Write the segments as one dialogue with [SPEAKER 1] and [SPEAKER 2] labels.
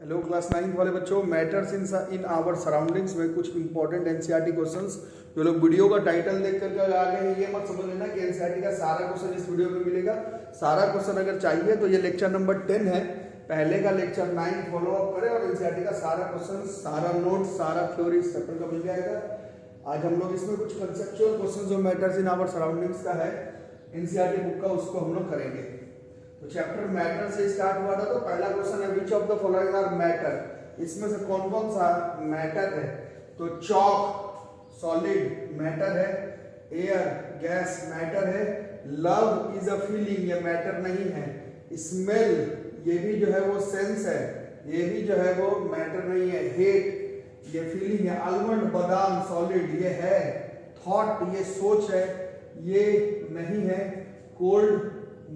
[SPEAKER 1] Hello class 9 वाले बच्चों, matters in our surroundings में कुछ इंपॉर्टेंट एनसीईआरटी क्वेश्चंस जो लोग वीडियो का टाइटल देख करके आ गए हैं, ये मत समझ लेना कि एनसीईआरटी का सारा क्वेश्चन इस वीडियो में मिलेगा। सारा क्वेश्चन अगर चाहिए तो ये लेक्चर नंबर 10 है, पहले का लेक्चर 9 फॉलो अप करें और एनसीईआरटी का सारा क्वेश्चन, सारा नोट, सारा थ्योरी इस चैप्टर का मिल जाएगा। आज हम लोग इसमें कुछ कंसेप्चुअल क्वेश्चन जो मैटर्स इन आवर सराउंडिंग्स का है एनसीईआरटी बुक का, उसको हम लोग करेंगे। तो चैप्टर मैटर से स्टार्ट हुआ था, तो पहला क्वेश्चन है which of the following are matter. इसमें से कौन कौन सा मैटर है? तो चॉक सॉलिड मैटर है, एयर गैस मैटर है, लव इज अ फीलिंग ये मैटर नहीं है, स्मेल ये भी जो है वो सेंस है, ये भी जो है वो मैटर नहीं है, हेट ये फीलिंग है, आलमंड बादाम सॉलिड ये है, थॉट ये सोच है, ये नहीं है, कोल्ड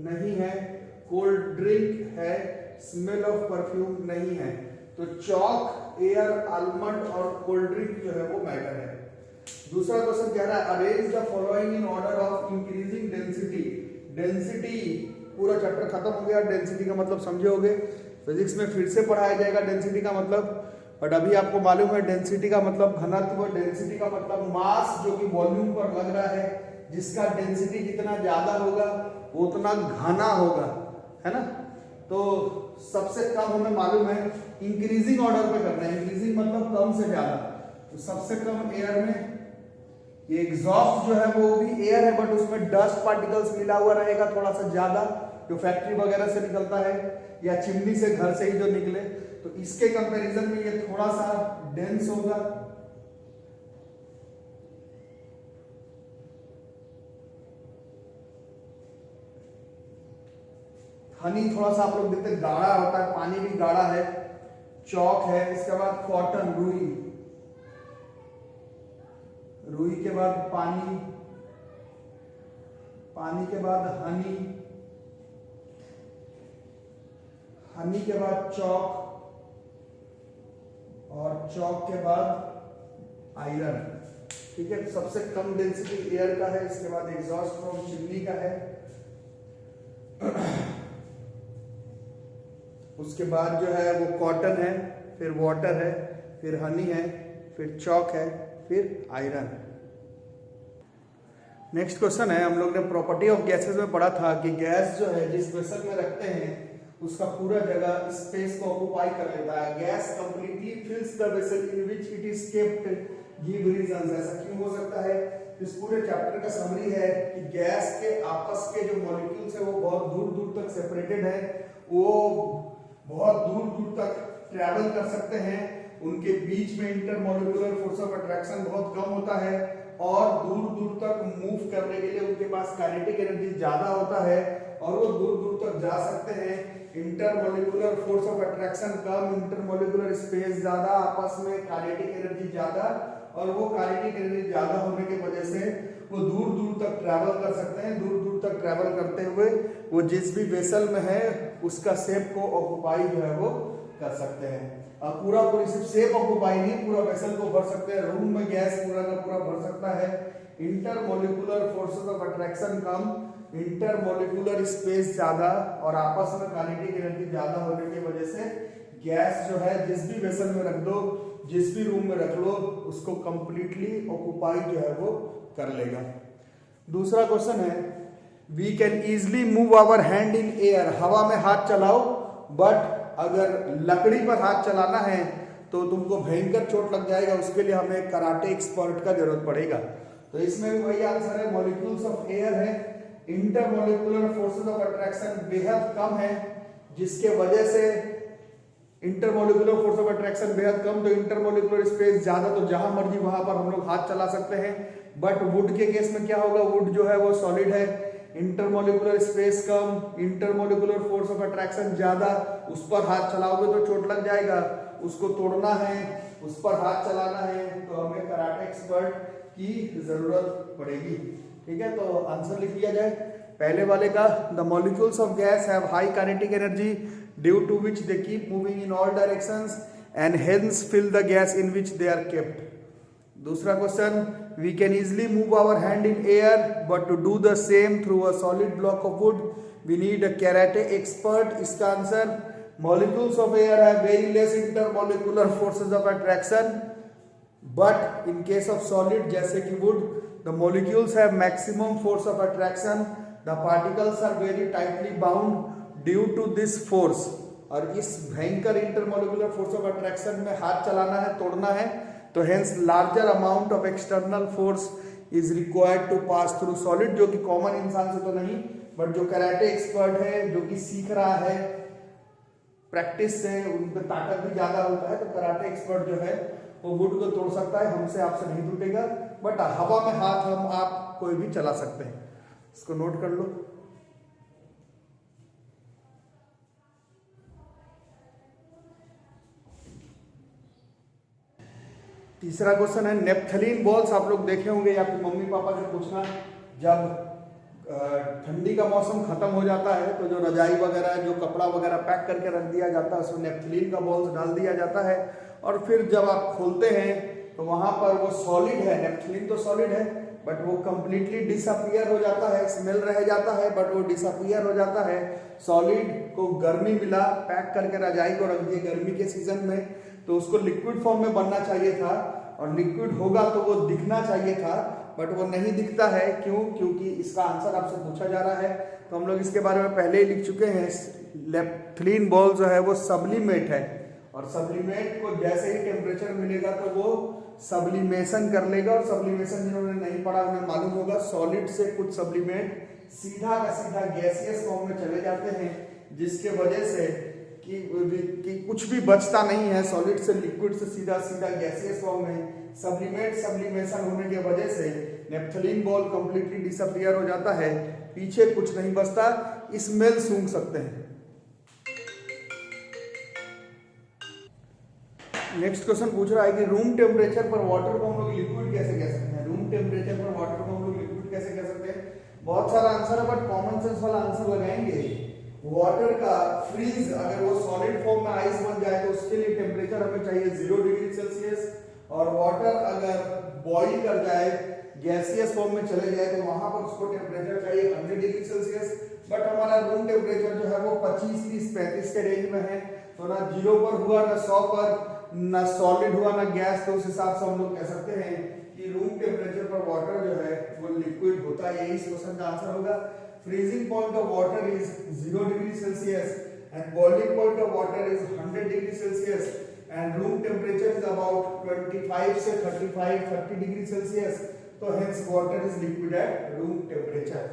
[SPEAKER 1] नहीं है, कोल्ड ड्रिंक है, स्मेल ऑफ परफ्यूम नहीं है। तो चॉक, एयर, आलमंड और कोल्ड ड्रिंक जो है वो मैटर है। दूसरा क्वेश्चन कह रहा है arrange the following in order of increasing density. Density पूरा चैप्टर खत्म हो गया, डेंसिटी का मतलब समझे होगे, फिजिक्स में फिर से पढ़ाया जाएगा डेंसिटी का मतलब, बट अभी आपको मालूम है डेंसिटी का मतलब घनत्व, डेंसिटी का मतलब मास जो कि वॉल्यूम पर लग रहा है, जिसका डेंसिटी जितना ज्यादा होगा वो उतना घना होगा, है ना। तो सबसे कम हमें मालूम है इंक्रीजिंग ऑर्डर पे करना है, इंक्रीजिंग मतलब कम से ज्यादा। तो सबसे कम एयर में ये एग्जॉस्ट जो है वो भी एयर है, बट उसमें डस्ट पार्टिकल्स मिला हुआ रहेगा थोड़ा सा ज्यादा, जो फैक्ट्री वगैरह से निकलता है या चिमनी से घर से ही जो निकले, तो इसके कंपैरिजन में ये थोड़ा सा डेंस होगा। हनी थोड़ा सा आप लोग देखते हैं गाढ़ा होता है, पानी भी गाढ़ा है, चौक है, इसके बाद कॉटन रुई, रुई के बाद पानी, पानी के बाद हनी, हनी के बाद चौक और चौक के बाद आयरन। ठीक है, सबसे कम डेंसिटी एयर का है, इसके बाद एग्जॉस्ट फ्रॉम चिमनी का है, उसके बाद जो है वो कॉटन है, फिर वाटर है, फिर हनी है, फिर चॉक है, फिर आयरन। नेक्स्ट क्वेश्चन है, हम लोग ने प्रॉपर्टी ऑफ गैसेस में पढ़ा था कि गैस जो है जिस वेसल में रखते हैं उसका पूरा जगह स्पेस को ऑक्युपाई कर लेता है। Gas completely फिल्स the vessel in which it is kept, give reasons. ऐसा क्यों हो सकता है? इस पूरे चैप्टर का समरी है कि गैस के आपस के जो मॉलिक्यूल्स है वो बहुत दूर दूर तक सेपरेटेड है, वो बहुत दूर दूर तक ट्रैवल कर सकते हैं, उनके बीच में इंटरमॉलिक्यूलर फोर्स ऑफ अट्रैक्शन बहुत कम होता है और दूर दूर तक मूव करने के लिए उनके पास काइनेटिक एनर्जी ज्यादा होता है और वो दूर दूर तक जा सकते हैं। Intermolecular force of attraction come, intermolecular space ज्यादा, आपस में काइनेटिक एनर्जी ज्यादा, और वो काइनेटिक एनर्जी ज्यादा होने की वजह से वो दूर दूर तक ट्रैवल कर सकते हैं। दूर दूर तक ट्रैवल करते हुए वो जिस भी वेसल में है उसका शेप को ऑक्युपाई जो है वो कर सकते हैं। अब पूरा पूरी सिर्फ शेप ऑक्युपाई नहीं, पूरा वेसल को भर सकते हैं, रूम में गैस पूरा का पूरा भर सकता है। Intermolecular forces of attraction come, intermolecular space ज्यादा और आपस में काइनेटिक एनर्जी ज्यादा होने की वजह से गैस जो है जिस भी वेसल में रख दो, जिस भी रूम में रख लो, उसको कंप्लीटली ऑक्युपाई जो है वो कर लेगा। दूसरा क्वेश्चन है we can easily move our hand in air. हवा में हाथ चलाओ, बट अगर लकड़ी पर हाथ चलाना है तो तुमको भयंकर चोट लग जाएगा, उसके लिए हमें कराटे एक्सपर्ट का जरूरत पड़ेगा। तो इसमें भी वही आंसर है, मॉलिक्यूल्स ऑफ एयर है, इंटरमॉलिक्यूलर फोर्सेस ऑफ अट्रैक्शन बेहद कम है, जिसके वजह से इंटरमॉलिक्यूलर फोर्स ऑफ अट्रैक्शन बेहद कम, तो इंटरमॉलिक्यूलर स्पेस ज्यादा, तो जहां मर्जी वहां पर हम लोग हाथ चला सकते हैं। बट वुड के केस में क्या होगा, वुड जो है वो सॉलिड है, intermolecular space come, intermolecular force of attraction ज्यादा, उस पर हाथ चलाओगे तो चोट लग जाएगा, उसको तोड़ना है, उस पर हाथ चलाना है, तो हमें कराटे एक्सपर्ट की जरूरत पड़ेगी। ठीक है, तो आंसर लिख लिया जाए पहले वाले का, the molecules of gas have high kinetic energy due to which they keep moving in all directions and hence fill the gas in which they are kept. दूसरा question, we can easily move our hand in air, but to do the same through a solid block of wood we need a karate expert. इसका answer Molecules of air have very less intermolecular forces of attraction, but in case of solid जैसे कि wood, the molecules have maximum force of attraction. The particles are very tightly bound due to this force. और इस भयंकर intermolecular force of attraction में हाथ चलाना है, तोड़ना है, तो hence larger amount of external force is required to pass through solid, जो कि कॉमन इंसान से तो नहीं, बट जो कराटे एक्सपर्ट है, जो कि सीख रहा है प्रैक्टिस से, उन पर ताकत भी ज्यादा होता है, तो कराटे एक्सपर्ट जो है वो वुड को तोड़ सकता है, हमसे आपसे नहीं टूटेगा, बट हवा में हाथ हम आप कोई भी चला सकते हैं। इसको नोट कर लो। तीसरा क्वेश्चन है नेप्थलीन बॉल्स। आप लोग देखे होंगे या फिर मम्मी पापा से पूछना, जब ठंडी का मौसम खत्म हो जाता है तो जो रजाई वगैरह, जो कपड़ा वगैरह पैक करके रख दिया जाता है, उसमें नेप्थलीन का बॉल्स डाल दिया जाता है, और फिर जब आप खोलते हैं तो वहां पर वो सॉलिड है, नेप्थलीन तो सॉलिड है, बट वो कंप्लीटली डिसअपियर हो जाता है, स्मेल रह जाता है, बट वो डिसअपियर हो जाता है। सॉलिड को गर्मी मिला, पैक करके रजाई को रख दिए गर्मी के सीजन में, तो उसको लिक्विड फॉर्म में बनना चाहिए था, और लिक्विड होगा तो वो दिखना चाहिए था, बट वो नहीं दिखता है। क्यों? क्योंकि इसका आंसर आपसे पूछा जा रहा है, तो हम लोग इसके बारे में पहले ही लिख चुके हैं। नेप्थलीन बॉल जो है वो सब्लिमेट है, और सब्लिमेट को जैसे ही टेम्परेचर मिलेगा तो वो सब्लिमेशन कर लेगा, और सब्लिमेशन जिन्होंने नहीं पढ़ा उन्हें मालूम होगा, सॉलिड से कुछ सब्लिमेट सीधा का सीधा गैसियस फॉर्म में चले जाते हैं, जिसके वजह से कि कुछ भी बचता नहीं है, सॉलिड से लिक्विड से सीधा सीधा गैसियस फॉर्म में। सब्लिमेशन होने की वजह से नेप्थलीन बॉल कंप्लीटली डिसअपियर हो जाता है, पीछे कुछ नहीं बचता, स्मेल सूंघ सकते हैं। नेक्स्ट क्वेश्चन पूछ रहा है कि रूम टेम्परेचर पर वाटर को हम लोग लिक्विड कैसे कह सकते हैं। रूम टेम्परेचर पर वाटर को हम लोग लिक्विड कैसे कह सकते हैं? बहुत सारा आंसर है, बट कॉमन सेंस वाला आंसर लगाएंगे। वाटर का फ्रीज, अगर वो सॉलिड फॉर्म में आइस बन जाए तो उसके लिए टेम्परेचर हमें चाहिए 0 डिग्री सेल्सियस, और वाटर अगर बॉइल कर जाए, गैसियस फॉर्म में चले जाए, तो वहां पर उसको टेम्परेचर चाहिए 100 डिग्री सेल्सियस। बट हमारा रूम टेम्परेचर जो है वो 25, 30, 35 के रेंज में है, तो ना 0 पर हुआ, ना 100 पर, ना सॉलिड हुआ, ना गैस, तो उस हिसाब से हम लोग कह सकते हैं कि रूम टेम्परेचर पर वाटर जो है वो लिक्विड होता है। यही इस क्वेश्चन का आंसर होगा। Freezing point of water is 0 degree Celsius and boiling point of water is 100 degree Celsius, and room temperature is about 25 से 30 डिग्री सेल्सियस, तो hence water is liquid at room temperature.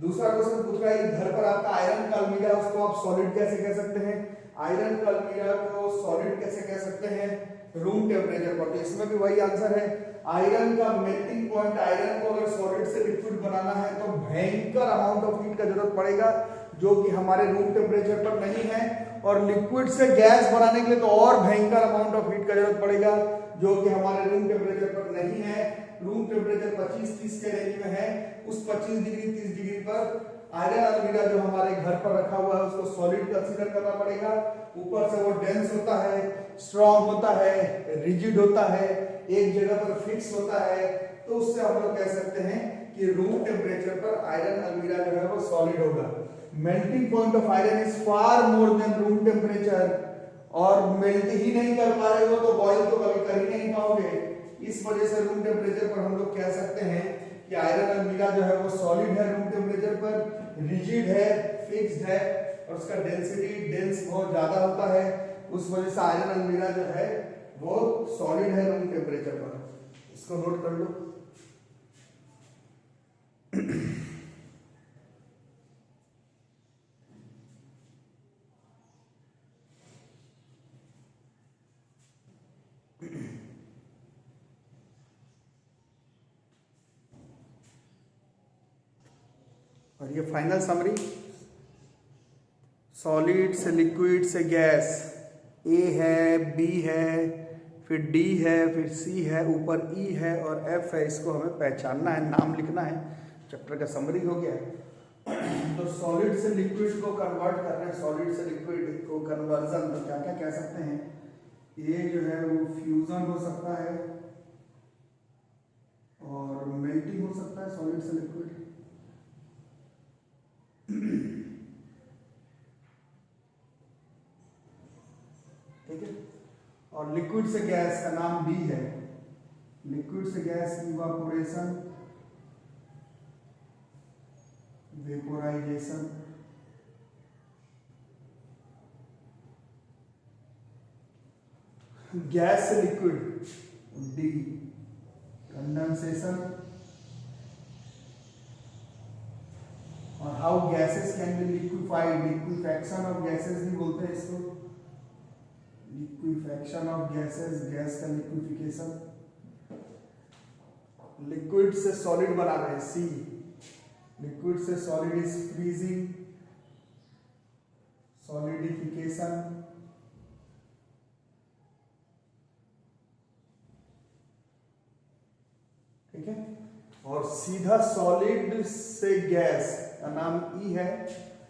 [SPEAKER 1] दूसरा question पूछ रहा है घर पर आपका आयरन का अलमीरा, उसको आप सॉलिड कैसे कह सकते हैं? आयरन का अलमीरा को सॉलिड कैसे कह सकते हैं? रूम टेम्परेचर पर। तो इसमें भी वही आंसर है। आयरन का मेल्टिंग पॉइंट, आयरन को अगर सॉलिड से लिक्विड बनाना है तो भयंकर अमाउंट ऑफ हीट का जरूरत पड़ेगा, जो कि हमारे रूम टेम्परेचर पर नहीं है, और लिक्विड से गैस बनाने के लिए तो और भयंकर अमाउंट ऑफ हीट का जरूरत पड़ेगा, जो कि हमारे रूम टेम्परेचर पर नहीं है। रूम टेम्परेचर 25-30 के रेंज में है। उस 25 डिग्री 30 डिग्री पर आयरन अलमीरा जो हमारे घर पर रखा हुआ है उसको सॉलिड कंसीडर करना पड़ेगा। ऊपर से वो डेंस होता है, स्ट्रॉन्ग होता है, रिजिड होता है, एक जगह पर फिक्स होता है, तो उससे हम लोग कह सकते हैं कि रूम टेम्परेचर पर आयरन अलमीरा जो है वो सॉलिड होगा। Melting point of iron is far more than room temperature, और मेल्ट ही नहीं कर पा रहे हो तो बॉइल तो कभी कर ही नहीं पाओगे। इस वजह से रूम टेम्परेचर पर हम लोग कह सकते हैं कि आयरन अलमीरा जो है वो सॉलिड है, रूम टेम्परेचर पर रिजिड है, फिक्स्ड है, और उसका डेंसिटी डेंस बहुत ज्यादा होता है, उस वजह से आयरन अलमीरा जो है वो सॉलिड है रूम टेम्परेचर पर। इसको नोट कर लो। और ये फाइनल समरी, सॉलिड से लिक्विड से गैस, ए है, बी है, फिर डी है, फिर सी है, ऊपर ई है और एफ है। इसको हमें पहचानना है, नाम लिखना है। चैप्टर का समरी हो गया। तो सॉलिड से लिक्विड को कन्वर्ट कर रहे हैं, सॉलिड से लिक्विड को कन्वर्जन, तो क्या क्या कह सकते हैं? ये जो है वो फ्यूजन हो सकता है, और मेल्टिंग हो सकता है सॉलिड से लिक्विड। ठीक है। और लिक्विड से गैस का नाम बी है, लिक्विड से गैस इवापोरेशन, वेपोराइजेशन, गैस से लिक्विड डी कंडेंसेशन, और how gases can be liquefied, liquefaction of gases भी बोलते हैं इसको, लिक्विफैक्शन ऑफ गैसेस, गैस का लिक्विफिकेशन। लिक्विड से सॉलिड बना रहे हैं सी, लिक्विड से सॉलिड इज फ्रीजिंग, सॉलिडिफिकेशन, ठीक है। और सीधा सॉलिड से गैस का नाम ई है,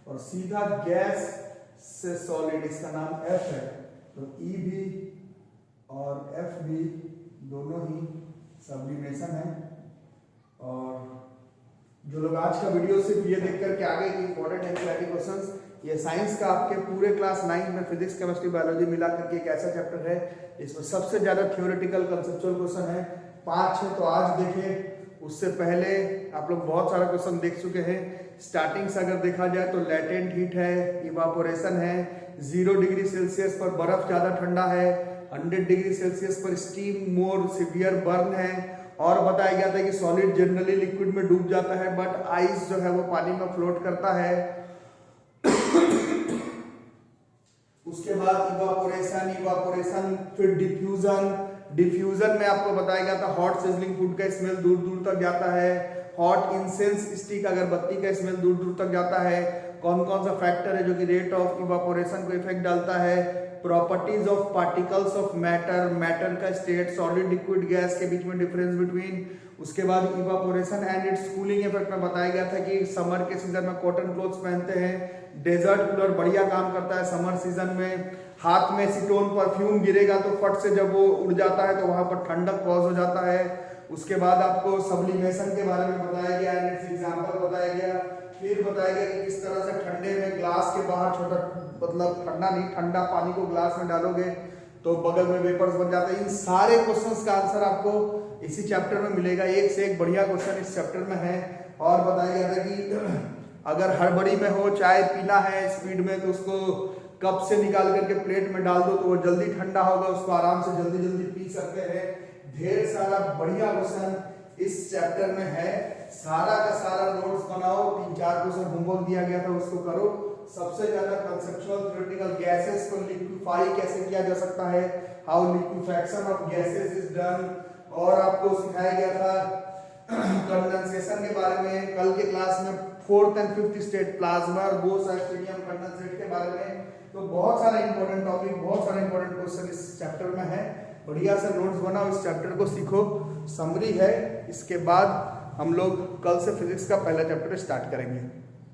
[SPEAKER 1] और सीधा गैस से सॉलिड इसका नाम एफ है। तो ई भी और एफ भी दोनों ही सब्लिमेशन है। और जो लोग आज का वीडियो सिर्फ ये देख करके आगे की इंपॉर्टेंट एनसीईआरटी क्वेश्चंस, ये साइंस का आपके पूरे क्लास 9 में फिजिक्स केमिस्ट्री बायोलॉजी मिला करके एक ऐसा चैप्टर है इसमें सबसे ज्यादा थ्योरेटिकल कंसेप्चुअल क्वेश्चन है, 5-6 तो आज देखे। उससे पहले आप लोग बहुत सारा क्वेश्चन देख चुके हैं। स्टार्टिंग से अगर देखा जाए तो लेटेंट हीट है, इवापोरेशन है, 0 डिग्री सेल्सियस पर बर्फ ज्यादा ठंडा है, 100 डिग्री सेल्सियस पर स्टीम मोर सिवियर बर्न है, और बताया गया था कि सॉलिड जनरली लिक्विड में डूब जाता है बट आइस जो है वो पानी में फ्लोट करता है। उसके बाद इवापोरेशन, इवापोरेशन फिर डिफ्यूजन, डिफ्यूजन में आपको बताया गया था हॉट सिजलिंग फूड का स्मेल दूर दूर तक जाता है, हॉट इंसेंस स्टिक अगरबत्ती का स्मेल दूर दूर तक जाता है। कौन कौन सा फैक्टर है जो कि रेट ऑफ इवापोरेशन को इफेक्ट डालता है, properties of particles of matter, matter का स्टेट, सॉलिड लिक्विड गैस के बीच में डिफरेंस बिटवीन। उसके बाद evaporation and it's cooling effect में बताया गया था कि समर के सीजन में कॉटन क्लोथ्स पहनते हैं, डेजर्ट कूलर बढ़िया काम करता है समर सीजन में, हाथ में एसीटोन परफ्यूम गिरेगा तो फट से जब वो उड़ जाता है तो वहां पर ठंडक कॉज हो जाता है। उसके बाद आपको सब्लिमेशन के बारे में बताया गया, एंड एग्जांपल बताया गया। फिर बताया गया कि किस तरह से ठंडे में ग्लास के बाहर छोटा, मतलब ठंडा नहीं, ठंडा पानी को ग्लास में डालोगे तो बगल में वेपर्स बन जाते हैं। इन सारे क्वेश्चंस का आंसर आपको इसी चैप्टर में मिलेगा, एक से एक बढ़िया क्वेश्चन इस चैप्टर में है। और बताया गया था कि अगर हड़बड़ी में हो, चाय पीना है स्पीड में, तो उसको कप से निकाल करके प्लेट में डाल दो तो वो जल्दी ठंडा होगा, उसको आराम से जल्दी जल्दी पी सकते हैं। ढेर सारा बढ़िया क्वेश्चन इस चैप्टर में है, सारा का सारा नोट्स बनाओ। 3-4 क्वेश्चन होमवर्क दिया गया था उसको करो। सबसे ज्यादा कंसेप्चुअल थ्योरेटिकल गैसेस को लिक्विफाई कैसे किया जा सकता है, how liquefaction of gases is done, और आपको सिखाया गया था कंडेंसेशन के बारे में। कल के क्लास में 4th and 5th state plasma और बोस स्टेडियम कंडेंसेट के बारे में। तो बहुत सारा इंपॉर्टेंट टॉपिक, बहुत सारे इंपॉर्टेंट क्वेश्चन इस चैप्टर में है। बढ़िया से नोट्स बनाओ, इस चैप्टर को सीखो। समरी है, इसके बाद हम लोग कल से फिजिक्स का पहला चैप्टर स्टार्ट करेंगे।